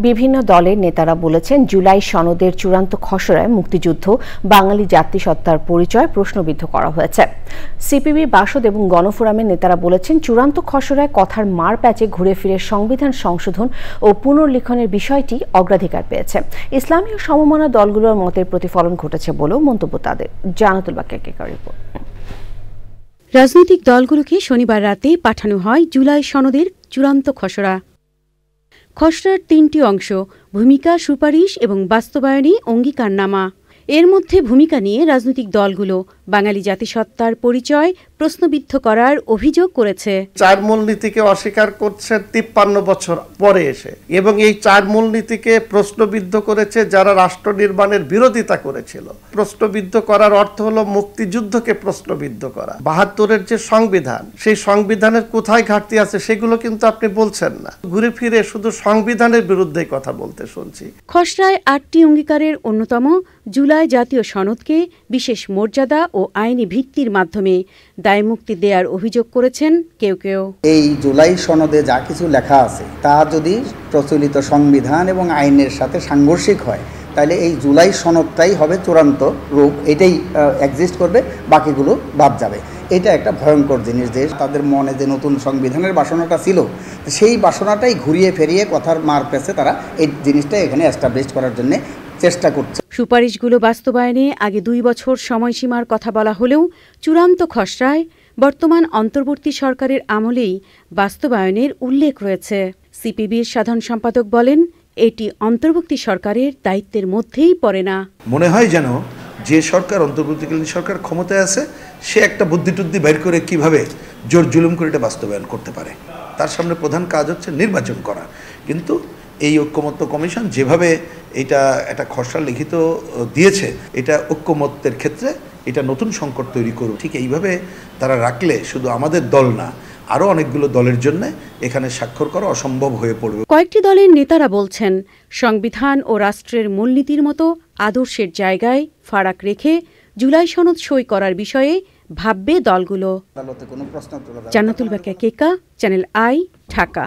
বিভিন্ন দলের নেতারা বলেছেন, জুলাই সনদের চূড়ান্ত খসড়ায় মুক্তিযুদ্ধ, বাঙালি জাতিসত্তার পরিচয় প্রশ্নবিদ্ধ করা হয়েছে। সিপিবি, বাসদ এবং গণফোরামের নেতারা বলেছেন, চূড়ান্ত খসড়ায় কথার মার প্যাচে ঘুরে ফিরে সংবিধান সংশোধন ও পুনর্লিখনের বিষয়টি অগ্রাধিকার পেয়েছে। ইসলামী ও সমমনা দলগুলোর মতের প্রতিফলন ঘটেছে বলেও মন্তব্য তাদের। জানাতুল বাকিয়া কেকার রিপোর্ট। রাজনৈতিক দলগুলোকে শনিবার রাতে পাঠানো হয় জুলাই সনদের চূড়ান্ত খসড়া। খসড়ার ৩টি অংশ: ভূমিকা, সুপারিশ এবং বাস্তবায়নে অঙ্গীকারনামা। এর মধ্যে ভূমিকা নিয়ে রাজনৈতিক দলগুলো বাঙালি জাতিসত্তার পরিচয় প্রশ্নবিদ্ধ করার অভিযোগ করেছে। ৪ মূলনীতিকে অস্বীকার করছে ৫৩ বছর পরে এসে, এবং এই ৪ মূলনীতিকে প্রশ্নবিদ্ধ করেছে যারা রাষ্ট্র নির্মাণের বিরোধিতা করেছিল। প্রশ্নবিদ্ধ করার অর্থ হলো মুক্তিযুদ্ধকে প্রশ্নবিদ্ধ করা। ৭২-এর যে সংবিধান, সেই সংবিধানের কোথায় ঘাটতি আছে সেগুলো কিন্তু আপনি বলছেন না। ঘুরে ফিরে শুধু সংবিধানের বিরুদ্ধে কথা বলতে শুনছি। খসড়ায় ৮টি অঙ্গীকারের অন্যতম জুলাই জাতীয় সনদকে বিশেষ মর্যাদা ও আইনি ভিত্তির মাধ্যমে দায়মুক্তি দেওয়ার অভিযোগ করেছেন কেউ কেউ। এই জুলাই সনদে যা কিছু লেখা আছে তা যদি প্রচলিত সংবিধান এবং আইনের সাথে সাংঘর্ষিক হয়, তাহলে এই জুলাই সনদটাই হবে চূড়ান্ত রূপ, এটাই এক্সিস্ট করবে, বাকিগুলো বাদ যাবে। এটা একটা ভয়ঙ্কর জিনিস যে তাদের মনে যে নতুন সংবিধানের বাসনাটা ছিল, সেই বাসনাটাই ঘুরিয়ে ফেরিয়ে কথার মার পেছে তারা এই জিনিসটা এখানে এস্টাবলিশ করার জন্য চেষ্টা করছে। সুপারিশগুলো বাস্তবায়নে আগে ২ বছর সময়সীমার কথা বলা হলেও চূড়ান্ত খসড়ায় বর্তমান অন্তর্বর্তী সরকারের আমলেই বাস্তবায়নের উল্লেখ রয়েছে। সিপিবির সাধারণ সম্পাদক বলেন, এটি অন্তর্বর্তী সরকারের দায়িত্বের মধ্যেই পড়ে না। মনে হয় যেন যে সরকার, অন্তর্বর্তীকালীন সরকার ক্ষমতায় আছে, সে একটা বুদ্ধিটুদ্ধি বের করে কিভাবে জোর জুলুম করে এটা বাস্তবায়ন করতে পারে। তার সামনে প্রধান কাজ হচ্ছে নির্বাচন করা। কিন্তু এই ঐক্যমত্য কমিশন যেভাবে এটা একটা খসড়া লিখিত দিয়েছে, এটা ঐক্যমত্যের ক্ষেত্রে এটা নতুন সংকট তৈরি করুক। ঠিক এইভাবে তারা রাখলে শুধু আমাদের দল না, আরও অনেকগুলো দলের জন্য এখানে স্বাক্ষর করা অসম্ভব হয়ে পড়বে। কয়েকটি দলের নেতারা বলছেন, সংবিধান ও রাষ্ট্রের মূলনীতির মতো আদর্শের জায়গায় ফারাক রেখে জুলাই সনদ সই করার বিষয়ে ভাববে দলগুলো। জান্নাতুল বাকিয়া কেকা, চ্যানেল আই, ঢাকা।